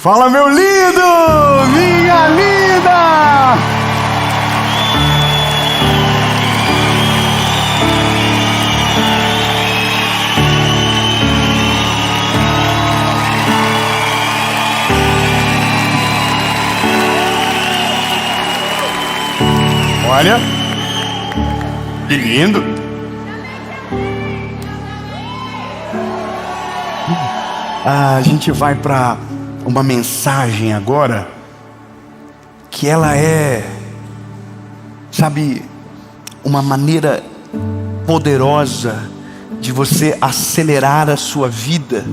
Fala, meu lindo! Minha linda! Olha, que lindo! A gente vai para uma mensagem agora que ela é, sabe, uma maneira poderosa de você acelerar a sua vida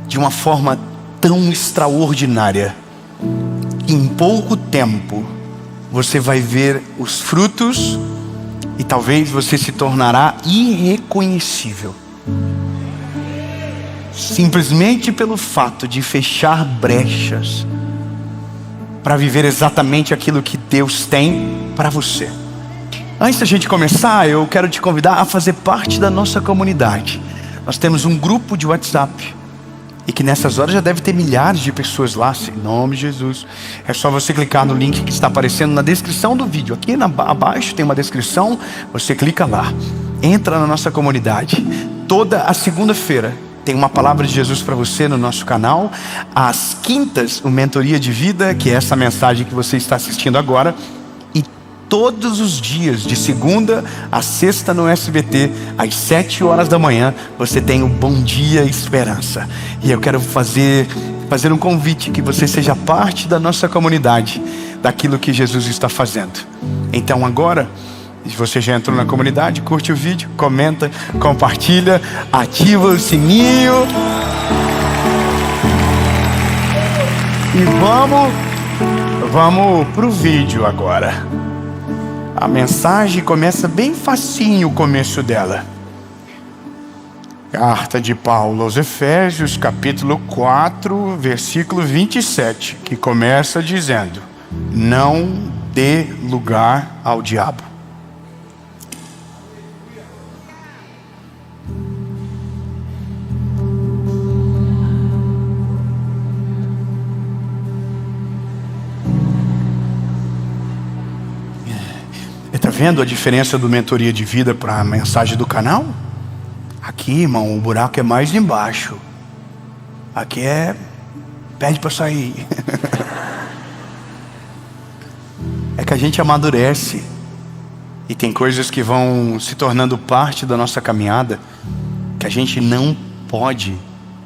de uma forma tão extraordinária. Em pouco tempo você vai ver os frutos e talvez você se tornará irreconhecível, simplesmente pelo fato de fechar brechas para viver exatamente aquilo que Deus tem para você. Antes da gente começar, eu quero te convidar a fazer parte da nossa comunidade. Nós temos um grupo de WhatsApp e que nessas horas já deve ter milhares de pessoas lá, em nome de Jesus. É só você clicar no link que está aparecendo na descrição do vídeo. Aqui abaixo tem uma descrição, você clica lá, entra na nossa comunidade. Toda a segunda-feira tem uma palavra de Jesus para você no nosso canal. Às quintas, o Mentoria de Vida, que é essa mensagem que você está assistindo agora. E todos os dias, de segunda a sexta no SBT, às 7 horas da manhã, você tem o Bom Dia Esperança. E eu quero fazer um convite, que você seja parte da nossa comunidade, daquilo que Jesus está fazendo. Então agora, se você já entrou na comunidade, curte o vídeo, comenta, compartilha, ativa o sininho. E vamos pro vídeo agora. A mensagem começa bem facinho, o começo dela. Carta de Paulo aos Efésios, capítulo 4, versículo 27, que começa dizendo: não dê lugar ao diabo. Está vendo a diferença do Mentoria de Vida para a mensagem do canal? Aqui, irmão, o buraco é mais embaixo. Aqui é... pede para sair. É que a gente amadurece. E tem coisas que vão se tornando parte da nossa caminhada que a gente não pode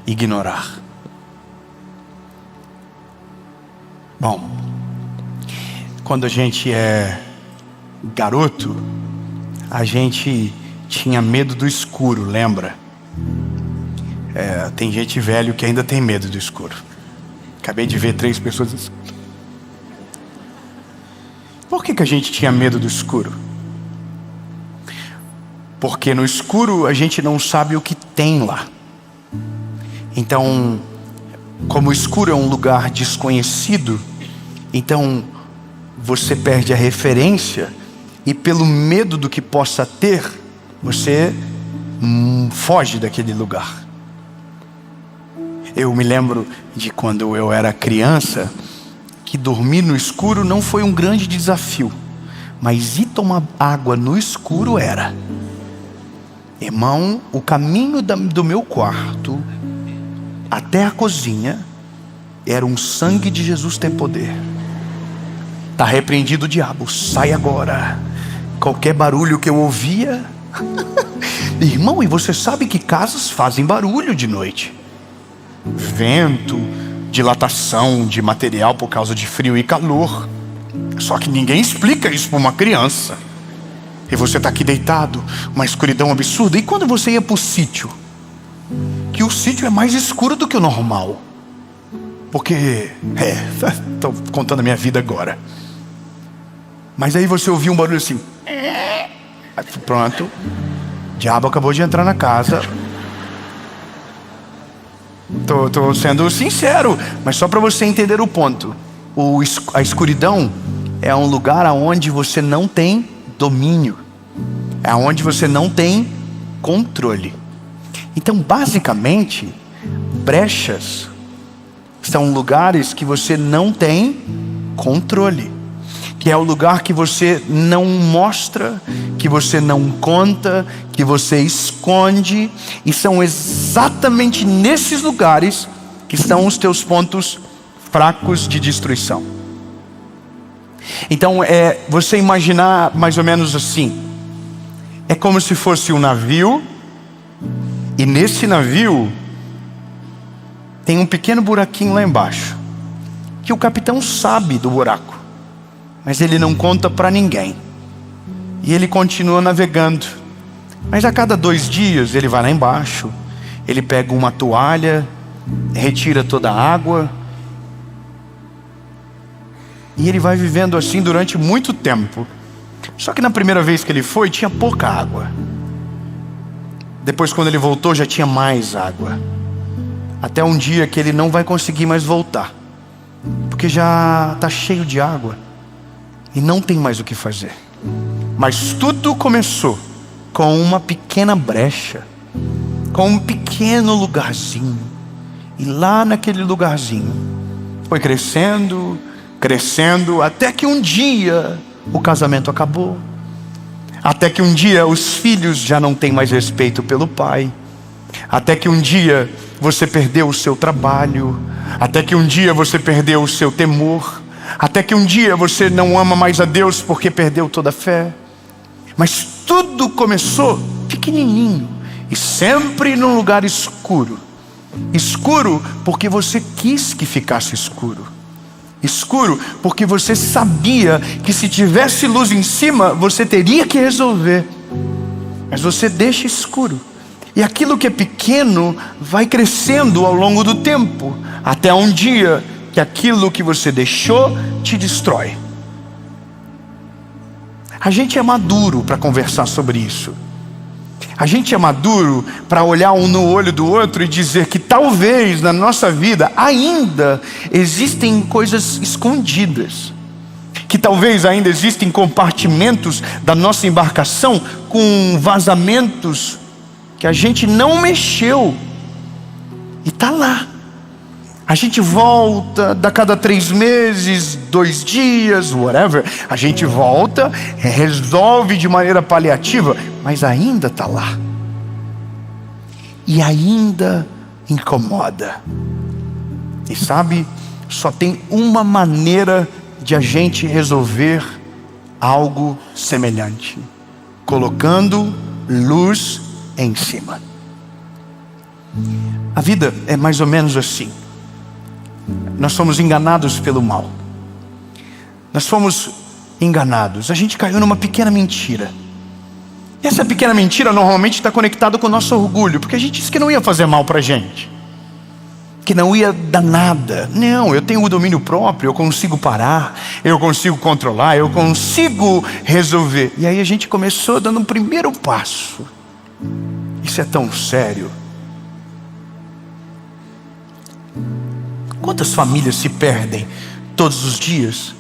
ignorar. Bom, quando a gente é garoto, a gente tinha medo do escuro, lembra? Tem gente velho que ainda tem medo do escuro. Acabei de ver 3 pessoas. Por que a gente tinha medo do escuro? Porque no escuro a gente não sabe o que tem lá. Então, como o escuro é um lugar desconhecido, então você perde a referência. E pelo medo do que possa ter, você foge daquele lugar. Eu me lembro de quando eu era criança, que dormir no escuro não foi um grande desafio, mas ir tomar água no escuro era. Irmão, o caminho do meu quarto até a cozinha era um sangue de Jesus tem poder. Está repreendido o diabo, sai agora. Qualquer barulho que eu ouvia. Irmão, e você sabe que casas fazem barulho de noite. Vento, dilatação de material por causa de frio e calor. Só que ninguém explica isso para uma criança. E você está aqui deitado, uma escuridão absurda. E quando você ia para o sítio? Que o sítio é mais escuro do que o normal. Porque, estou contando a minha vida agora. Mas aí você ouviu um barulho assim. Pronto. O diabo acabou de entrar na casa. Tô sendo sincero, mas só para você entender o ponto. A escuridão é um lugar onde você não tem domínio. É onde você não tem controle. Então, basicamente, brechas são lugares que você não tem controle, que é o lugar que você não mostra, que você não conta, que você esconde, e são exatamente nesses lugares que estão os teus pontos fracos de destruição. Então você imaginar mais ou menos assim: é como se fosse um navio, e nesse navio tem um pequeno buraquinho lá embaixo, que o capitão sabe do buraco, mas ele não conta para ninguém, e ele continua navegando. Mas a cada 2 dias ele vai lá embaixo, ele pega uma toalha, retira toda a água, e ele vai vivendo assim durante muito tempo. Só que na primeira vez que ele foi, tinha pouca água. Depois, quando ele voltou, já tinha mais água. Até um dia que ele não vai conseguir mais voltar, porque já está cheio de água e não tem mais o que fazer. Mas tudo começou com uma pequena brecha, com um pequeno lugarzinho. E lá naquele lugarzinho foi crescendo, crescendo, até que um dia o casamento acabou. Até que um dia os filhos já não têm mais respeito pelo pai. Até que um dia você perdeu o seu trabalho. Até que um dia você perdeu o seu temor. Até que um dia você não ama mais a Deus porque perdeu toda a fé. Mas tudo começou pequenininho e sempre num lugar escuro. Escuro porque você quis que ficasse escuro. Escuro porque você sabia que se tivesse luz em cima, você teria que resolver. Mas você deixa escuro. E aquilo que é pequeno vai crescendo ao longo do tempo, até um dia que aquilo que você deixou te destrói. A gente é maduro para conversar sobre isso. A gente é maduro para olhar um no olho do outro e dizer que talvez na nossa vida ainda existem coisas escondidas, que talvez ainda existem compartimentos da nossa embarcação com vazamentos que a gente não mexeu e está lá. A gente volta a cada 3 meses, 2 dias, whatever. A gente volta, resolve de maneira paliativa, mas ainda está lá. E ainda incomoda. E sabe, só tem uma maneira de a gente resolver algo semelhante: colocando luz em cima. A vida é mais ou menos assim. Nós fomos enganados pelo mal. Nós fomos enganados. A gente caiu numa pequena mentira. E essa pequena mentira normalmente está conectada com o nosso orgulho, porque a gente disse que não ia fazer mal para a gente, que não ia dar nada. Não, eu tenho o domínio próprio, eu consigo parar, eu consigo controlar, eu consigo resolver. E aí a gente começou dando um primeiro passo. Isso é tão sério. Quantas famílias se perdem todos os dias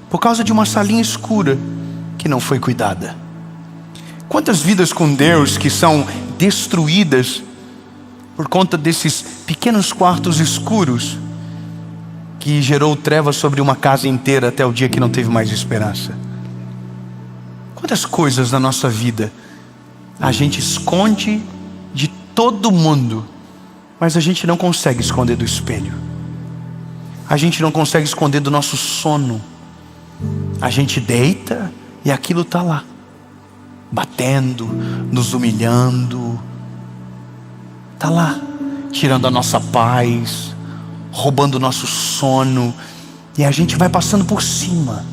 por causa de uma salinha escura que não foi cuidada? Quantas vidas com Deus que são destruídas por conta desses pequenos quartos escuros que gerou trevas sobre uma casa inteira até o dia que não teve mais esperança? Quantas coisas na nossa vida a gente esconde de todo mundo, mas a gente não consegue esconder do espelho. A gente não consegue esconder do nosso sono. A gente deita e aquilo está lá, batendo, nos humilhando. Está lá, tirando a nossa paz, roubando o nosso sono. E a gente vai passando por cima.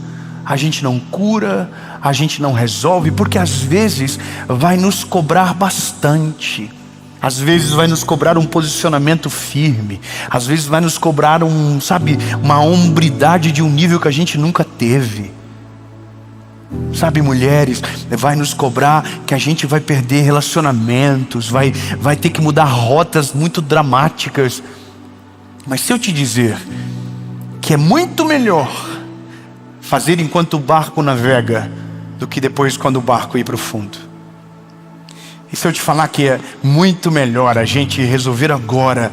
A gente não cura, a gente não resolve, porque às vezes vai nos cobrar bastante. Às vezes vai nos cobrar um posicionamento firme. Às vezes vai nos cobrar uma hombridade de um nível que a gente nunca teve. Sabe, mulheres, vai nos cobrar que a gente vai perder relacionamentos, vai ter que mudar rotas muito dramáticas. Mas se eu te dizer que é muito melhor fazer enquanto o barco navega do que depois quando o barco ir para o fundo. E se eu te falar que é muito melhor a gente resolver agora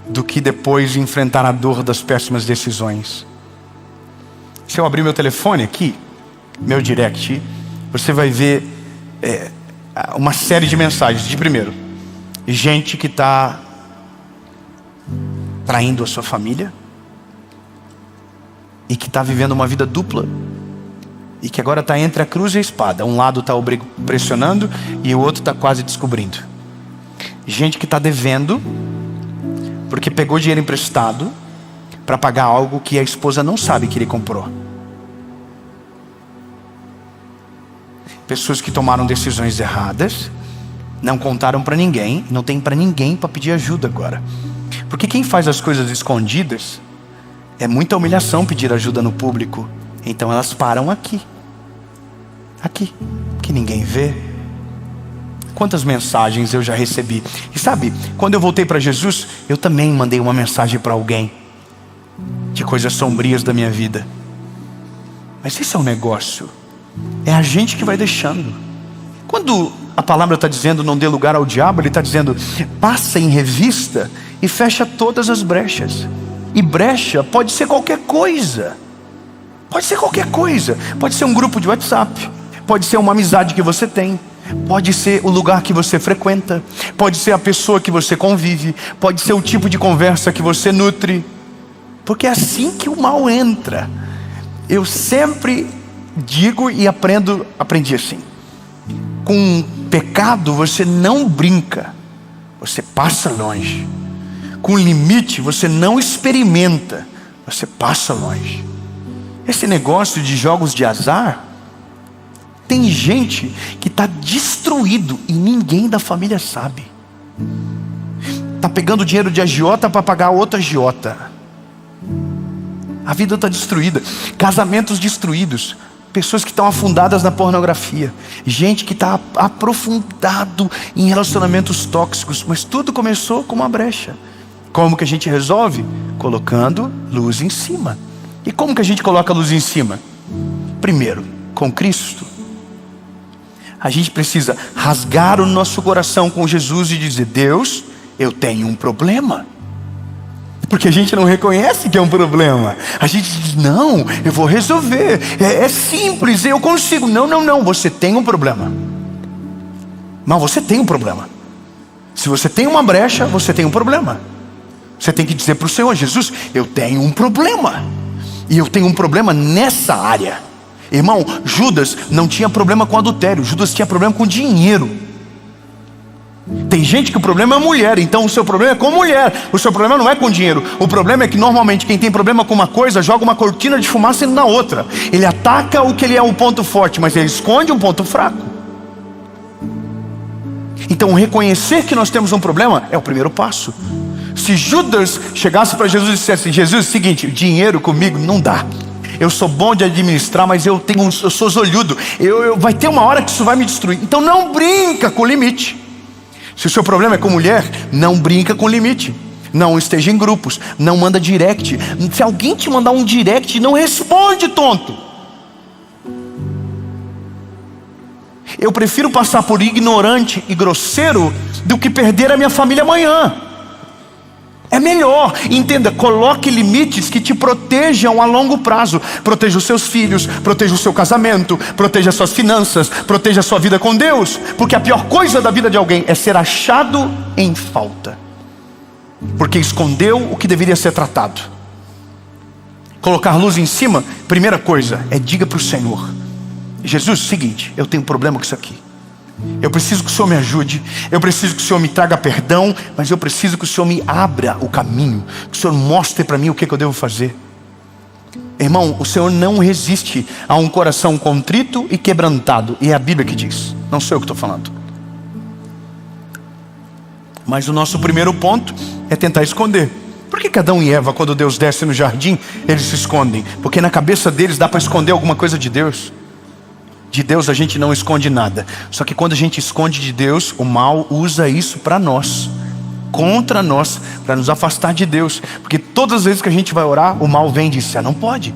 do que depois enfrentar a dor das péssimas decisões. Se eu abrir meu telefone aqui, meu direct, você vai ver uma série de mensagens. De primeiro, gente que está traindo a sua família e que está vivendo uma vida dupla e que agora está entre a cruz e a espada. Um lado está pressionando e o outro está quase descobrindo. Gente que está devendo porque pegou dinheiro emprestado para pagar algo que a esposa não sabe que ele comprou. Pessoas que tomaram decisões erradas, não contaram para ninguém, não tem para ninguém para pedir ajuda agora. Porque quem faz as coisas escondidas, é muita humilhação pedir ajuda no público. Então elas param aqui, que ninguém vê. Quantas mensagens eu já recebi. E sabe, quando eu voltei para Jesus, eu também mandei uma mensagem para alguém de coisas sombrias da minha vida. Mas esse é um negócio, é a gente que vai deixando. Quando a palavra está dizendo não dê lugar ao diabo, ele está dizendo passa em revista e fecha todas as brechas. E brecha pode ser qualquer coisa. Pode ser qualquer coisa. Pode ser um grupo de WhatsApp, pode ser uma amizade que você tem, pode ser o lugar que você frequenta, pode ser a pessoa que você convive, pode ser o tipo de conversa que você nutre. Porque é assim que o mal entra. Eu sempre digo e aprendi assim: com pecado você não brinca, você passa longe. Com limite você não experimenta, você passa longe. Esse negócio de jogos de azar, tem gente que está destruído e ninguém da família sabe. Está pegando dinheiro de agiota para pagar outra agiota. A vida está destruída. Casamentos destruídos. Pessoas que estão afundadas na pornografia. Gente que está aprofundado em relacionamentos tóxicos. Mas tudo começou com uma brecha. Como que a gente resolve? Colocando luz em cima. E como que a gente coloca a luz em cima? Primeiro, com Cristo. A gente precisa rasgar o nosso coração com Jesus e dizer: Deus, eu tenho um problema. Porque a gente não reconhece que é um problema. A gente diz: não, eu vou resolver, é simples, eu consigo. Não, você tem um problema. Não, você tem um problema. Se você tem uma brecha, você tem um problema. Você tem que dizer para o Senhor: Jesus, eu tenho um problema. E eu tenho um problema nessa área. Irmão, Judas não tinha problema com adultério, Judas tinha problema com dinheiro. Tem gente que o problema é mulher, então o seu problema é com mulher. O seu problema não é com dinheiro. O problema é que normalmente quem tem problema com uma coisa joga uma cortina de fumaça na outra. Ele ataca o que ele é um ponto forte, mas ele esconde um ponto fraco. Então reconhecer que nós temos um problema é o primeiro passo. Se Judas chegasse para Jesus e dissesse: Jesus, é o seguinte, dinheiro comigo não dá. Eu sou bom de administrar, mas eu sou zolhudo. Vai ter uma hora que isso vai me destruir. Então não brinca com o limite. Se o seu problema é com mulher, não brinca com o limite. Não esteja em grupos, não manda direct. Se alguém te mandar um direct, não responde, tonto. Eu prefiro passar por ignorante e grosseiro do que perder a minha família amanhã. É melhor, entenda, coloque limites que te protejam a longo prazo. Proteja os seus filhos, proteja o seu casamento, proteja as suas finanças, proteja a sua vida com Deus. Porque a pior coisa da vida de alguém é ser achado em falta, porque escondeu o que deveria ser tratado. Colocar luz em cima, primeira coisa, diga para o Senhor: Jesus, seguinte, eu tenho um problema com isso aqui. Eu preciso que o Senhor me ajude, eu preciso que o Senhor me traga perdão, mas eu preciso que o Senhor me abra o caminho, que o Senhor mostre para mim o que eu devo fazer. Irmão, o Senhor não resiste a um coração contrito e quebrantado. E é a Bíblia que diz, não sou eu que estou falando. Mas o nosso primeiro ponto é tentar esconder. Por que Adão e Eva, quando Deus desce no jardim, eles se escondem? Porque na cabeça deles dá para esconder alguma coisa de Deus. De Deus a gente não esconde nada. Só que quando a gente esconde de Deus, o mal usa isso para nós, contra nós, para nos afastar de Deus. Porque todas as vezes que a gente vai orar, o mal vem e diz: você não pode,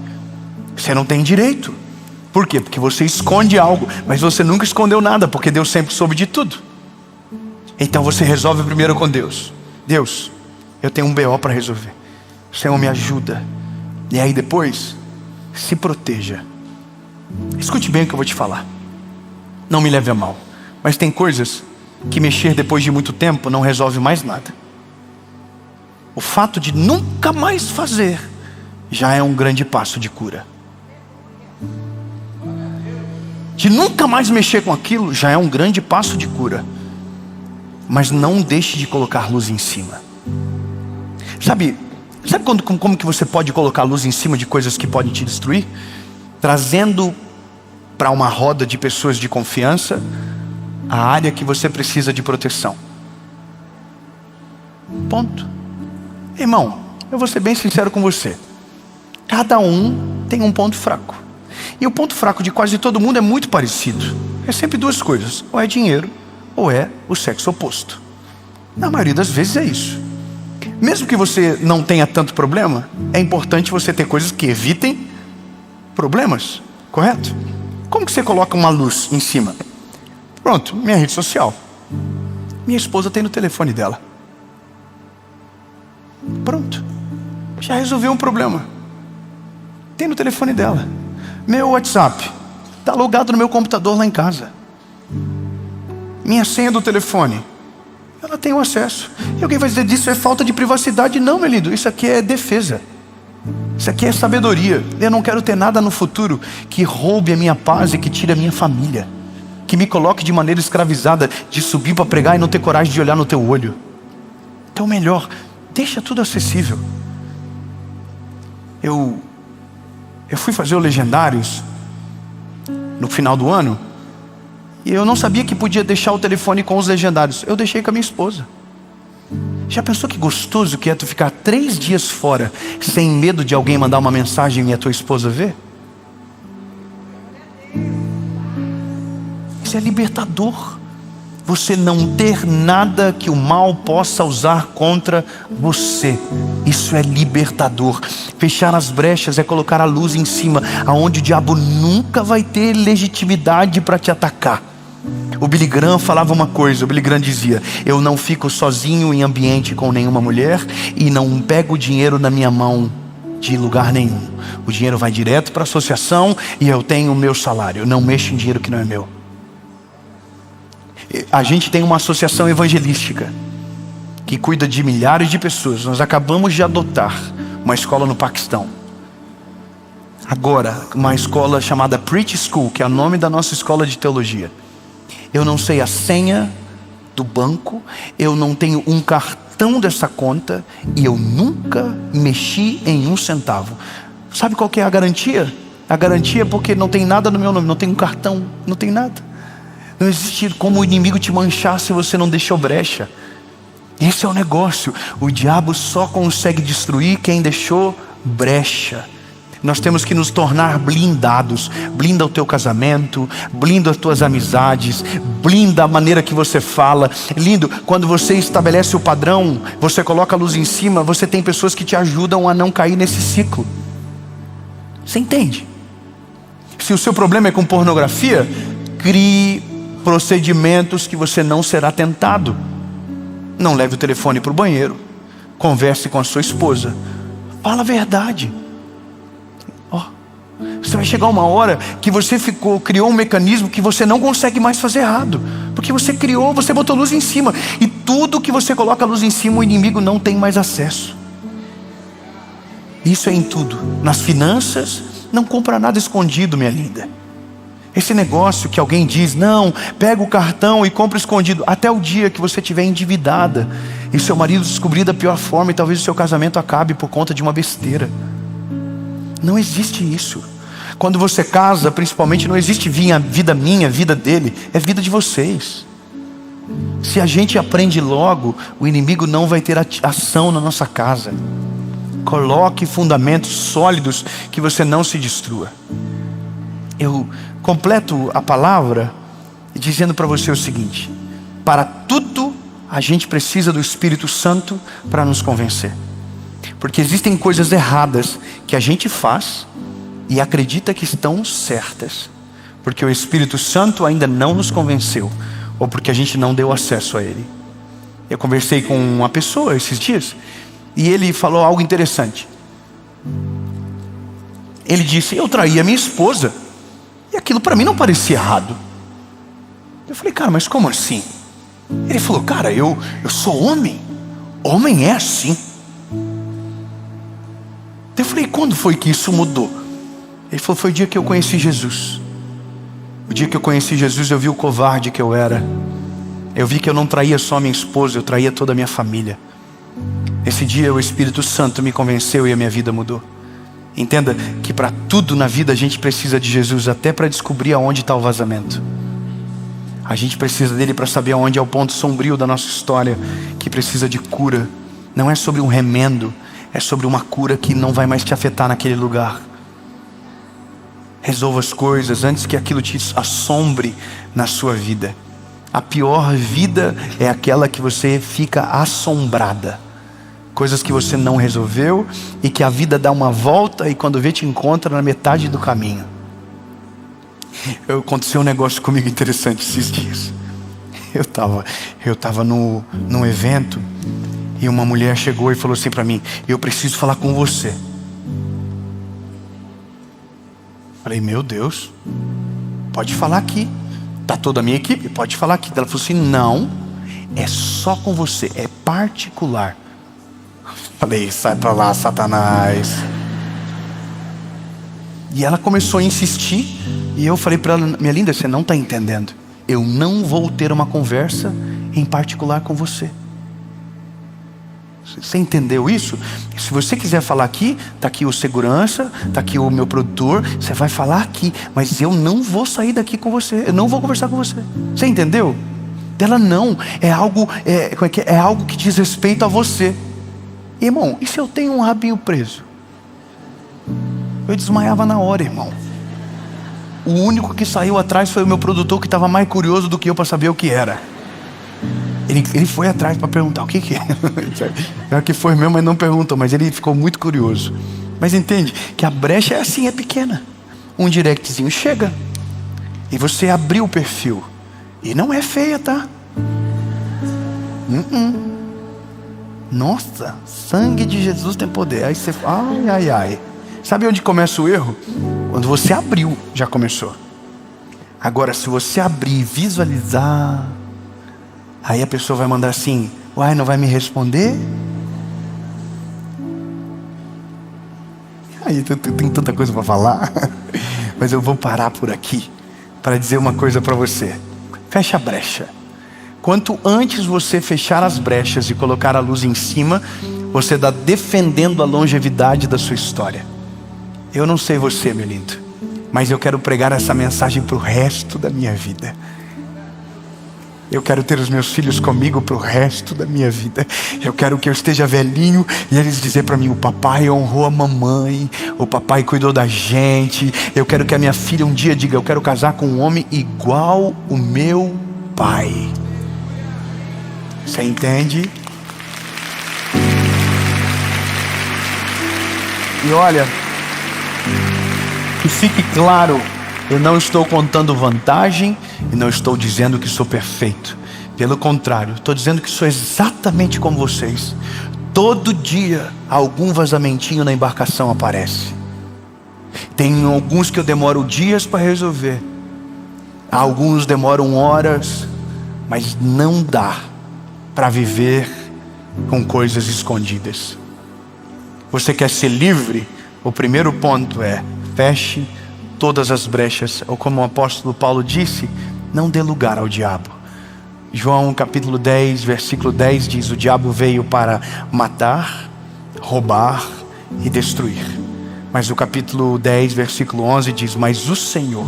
você não tem direito. Por quê? Porque você esconde algo, mas você nunca escondeu nada, porque Deus sempre soube de tudo. Então você resolve primeiro com Deus: Deus, eu tenho um BO para resolver. Senhor, me ajuda. E aí depois, se proteja. Escute bem o que eu vou te falar. Não me leve a mal, mas tem coisas que mexer depois de muito tempo não resolve mais nada. O fato de nunca mais fazer já é um grande passo de cura. De nunca mais mexer com aquilo já é um grande passo de cura. Mas não deixe de colocar luz em cima. Sabe como que você pode colocar luz em cima de coisas que podem te destruir? Trazendo para uma roda de pessoas de confiança a área que você precisa de proteção. Ponto. Irmão, eu vou ser bem sincero com você. Cada um tem um ponto fraco. E o ponto fraco de quase todo mundo é muito parecido. É sempre duas coisas: ou é dinheiro, ou é o sexo oposto. Na maioria das vezes é isso. Mesmo que você não tenha tanto problema, é importante você ter coisas que evitem problemas, correto? Como que você coloca uma luz em cima? Pronto, minha rede social. Minha esposa tem no telefone dela. Pronto, já resolveu um problema. Tem no telefone dela. Meu WhatsApp está logado no meu computador lá em casa. Minha senha do telefone, ela tem o acesso. E alguém vai dizer, disso é falta de privacidade. Não, meu lindo, isso aqui é defesa. Isso aqui é sabedoria. Eu não quero ter nada no futuro que roube a minha paz e que tire a minha família, que me coloque de maneira escravizada, de subir para pregar e não ter coragem de olhar no teu olho. Então melhor, deixa tudo acessível. Eu fui fazer o Legendários no final do ano, e eu não sabia que podia deixar o telefone com os Legendários. Eu deixei com a minha esposa. Já pensou que gostoso que é tu ficar 3 dias fora, sem medo de alguém mandar uma mensagem e a tua esposa ver? Isso é libertador. Você não ter nada que o mal possa usar contra você. Isso é libertador. Fechar as brechas é colocar a luz em cima, aonde o diabo nunca vai ter legitimidade para te atacar. O Billy Graham falava uma coisa. O Billy Graham dizia: eu não fico sozinho em ambiente com nenhuma mulher, e não pego dinheiro na minha mão de lugar nenhum. O dinheiro vai direto para a associação e eu tenho o meu salário. Eu não mexo em dinheiro que não é meu. A gente tem uma associação evangelística que cuida de milhares de pessoas. Nós acabamos de adotar uma escola no Paquistão. Agora, uma escola chamada Preach School, que é o nome da nossa escola de teologia. Eu não sei a senha do banco, eu não tenho um cartão dessa conta, e eu nunca mexi em 1 centavo. Sabe qual que é a garantia? A garantia é porque não tem nada no meu nome, não tem um cartão, não tem nada. Não existe como o inimigo te manchar se você não deixou brecha. Esse é o negócio. O diabo só consegue destruir quem deixou brecha. Nós temos que nos tornar blindados. Blinda o teu casamento, blinda as tuas amizades, blinda a maneira que você fala. Lindo, quando você estabelece o padrão, você coloca a luz em cima, você tem pessoas que te ajudam a não cair nesse ciclo. Você entende? Se o seu problema é com pornografia, crie procedimentos que você não será tentado. Não leve o telefone para o banheiro. Converse com a sua esposa. Fala a verdade. Você vai chegar uma hora que você criou um mecanismo que você não consegue mais fazer errado, porque você botou luz em cima. E tudo que você coloca a luz em cima, o inimigo não tem mais acesso. Isso é em tudo. Nas finanças, não compra nada escondido, minha linda. Esse negócio que alguém diz, não, pega o cartão e compra escondido, até o dia que você estiver endividada e seu marido descobrir da pior forma, e talvez o seu casamento acabe por conta de uma besteira. Não existe isso. Quando você casa, principalmente, não existe vida minha, vida dele, é vida de vocês. Se a gente aprende logo, o inimigo não vai ter ação na nossa casa. Coloque fundamentos sólidos que você não se destrua. Eu completo a palavra dizendo para você o seguinte: para tudo a gente precisa do Espírito Santo para nos convencer. Porque existem coisas erradas que a gente faz e acredita que estão certas, porque o Espírito Santo ainda não nos convenceu, ou porque a gente não deu acesso a Ele. Eu conversei com uma pessoa esses dias, E ele falou algo interessante. Ele disse: eu traí a minha esposa. E aquilo para mim não parecia errado. Eu falei: cara, mas como assim? Ele falou: cara, eu sou homem. Homem é assim. Eu falei: quando foi que isso mudou? Ele falou: foi o dia que eu conheci Jesus. O dia que eu conheci Jesus, eu vi o covarde que eu era. Eu vi que eu não traía só minha esposa, eu traía toda a minha família. Esse dia o Espírito Santo me convenceu e a minha vida mudou. Entenda que para tudo na vida a gente precisa de Jesus, até para descobrir aonde está o vazamento. A gente precisa dele para saber aonde é o ponto sombrio da nossa história, que precisa de cura. Não é sobre um remendo, é sobre uma cura que não vai mais te afetar naquele lugar. Resolva as coisas antes que aquilo te assombre na sua vida. A pior vida é aquela que você fica assombrada. Coisas que você não resolveu e que a vida dá uma volta e quando vê te encontra na metade do caminho. Aconteceu um negócio comigo interessante esses dias. Eu tava num evento e uma mulher chegou e falou assim para mim: eu preciso falar com você. Falei: meu Deus, pode falar aqui. Tá toda a minha equipe, pode falar aqui. Ela falou assim: não, é só com você, é particular. Falei: sai pra lá, Satanás. E ela começou a insistir. E eu falei para ela: minha linda, você não está entendendo. Eu não vou ter uma conversa em particular com você. Você entendeu isso? Se você quiser falar aqui, está aqui o segurança, está aqui o meu produtor. Você vai falar aqui, mas eu não vou sair daqui com você. Eu não vou conversar com você. Você entendeu? Dela: não, é algo que diz respeito a você. Irmão, e se eu tenho um rabinho preso? Eu desmaiava na hora, irmão. O único que saiu atrás foi o meu produtor, que estava mais curioso do que eu para saber o que era. Ele foi atrás para perguntar o que é. Pior que foi mesmo, mas não perguntou. Mas ele ficou muito curioso. Mas entende que a brecha é assim, é pequena. Um directzinho chega e você abriu o perfil. E não é feia, tá? Nossa, sangue de Jesus tem poder. Aí você fala: ai, ai, ai. Sabe onde começa o erro? Quando você abriu, já começou. Agora, se você abrir e visualizar, aí a pessoa vai mandar assim: uai, não vai me responder? Aí tem tanta coisa para falar. Mas eu vou parar por aqui para dizer uma coisa para você. Fecha a brecha. Quanto antes você fechar as brechas e colocar a luz em cima, você está defendendo a longevidade da sua história. Eu não sei você, meu lindo, mas eu quero pregar essa mensagem para o resto da minha vida. Eu quero ter os meus filhos comigo para o resto da minha vida. Eu quero que eu esteja velhinho e eles dizer para mim: o papai honrou a mamãe, o papai cuidou da gente. Eu quero que a minha filha um dia diga: eu quero casar com um homem igual o meu pai. Você entende? E olha, que fique claro, eu não estou contando vantagem e não estou dizendo que sou perfeito. Pelo contrário, estou dizendo que sou exatamente como vocês. Todo dia algum vazamentinho na embarcação aparece. Tem alguns que eu demoro dias para resolver. Alguns demoram horas, mas não dá para viver com coisas escondidas. Você quer ser livre? O primeiro ponto é: feche todas as brechas, ou como o apóstolo Paulo disse, não dê lugar ao diabo. João capítulo 10, versículo 10 diz: o diabo veio para matar, roubar e destruir. Mas o capítulo 10, versículo 11 diz: mas o Senhor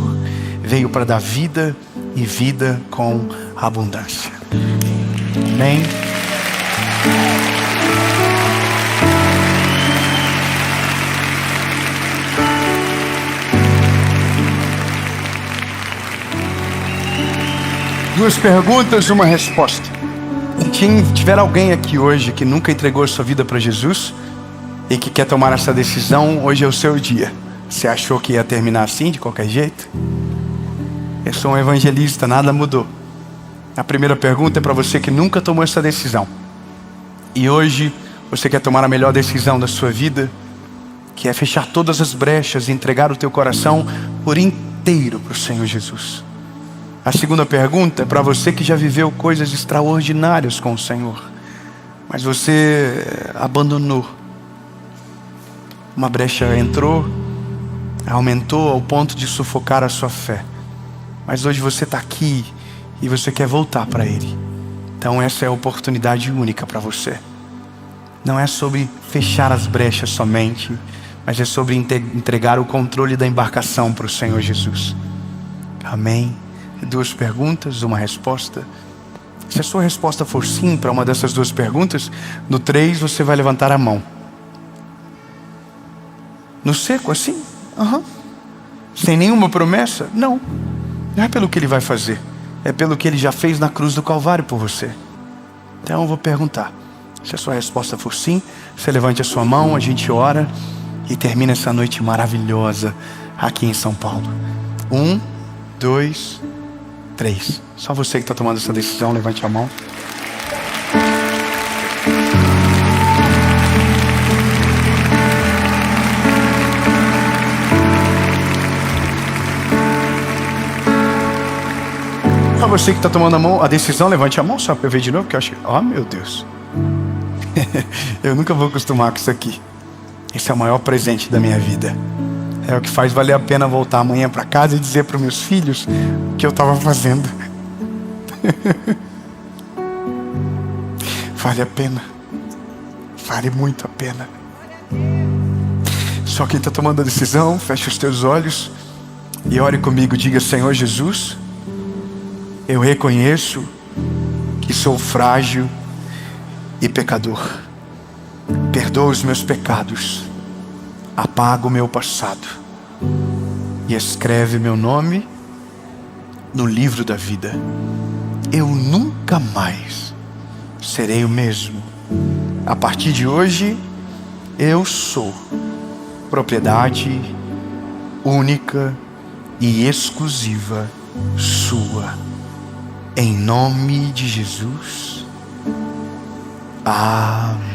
veio para dar vida e vida com abundância. Amém? Duas perguntas, uma resposta. Se tiver alguém aqui hoje que nunca entregou a sua vida para Jesus e que quer tomar essa decisão, hoje é o seu dia. Você achou que ia terminar assim, de qualquer jeito? Eu sou um evangelista, nada mudou. A primeira pergunta é para você que nunca tomou essa decisão. E hoje Você quer tomar a melhor decisão da sua vida, que é fechar todas as brechas e entregar o teu coração por inteiro para o Senhor Jesus. A segunda pergunta é para você que já viveu coisas extraordinárias com o Senhor, mas você abandonou. Uma brecha entrou, aumentou ao ponto de sufocar a sua fé. Mas hoje você está aqui e você quer voltar para Ele. Então essa é a oportunidade única para você. Não é sobre fechar as brechas somente, mas é sobre entregar o controle da embarcação para o Senhor Jesus. Amém? 2 perguntas, uma resposta. Se a sua resposta for sim para uma dessas 2 perguntas, no 3 você vai levantar a mão. No seco assim? Sem nenhuma promessa? Não. Não é pelo que Ele vai fazer, é pelo que Ele já fez na cruz do Calvário por você. Então eu vou perguntar. Se a sua resposta for sim, você levante a sua mão, a gente ora e termina essa noite maravilhosa aqui em São Paulo. 1, 2, 3. Só você que está tomando essa decisão, levante a mão. Só você que está tomando a decisão, levante a mão só para eu ver de novo, que eu acho que... Oh, meu Deus. Eu nunca vou acostumar com isso aqui. Esse é o maior presente da minha vida. É o que faz valer a pena voltar amanhã para casa e dizer para os meus filhos o que eu estava fazendo. Vale a pena. Vale muito a pena. Só quem está tomando a decisão, feche os teus olhos e ore comigo. Diga: Senhor Jesus, eu reconheço que sou frágil e pecador. Perdoa os meus pecados, apaga o meu passado e escreve meu nome no livro da vida. Eu nunca mais serei o mesmo. A partir de hoje, eu sou propriedade única e exclusiva sua. Em nome de Jesus. Amém.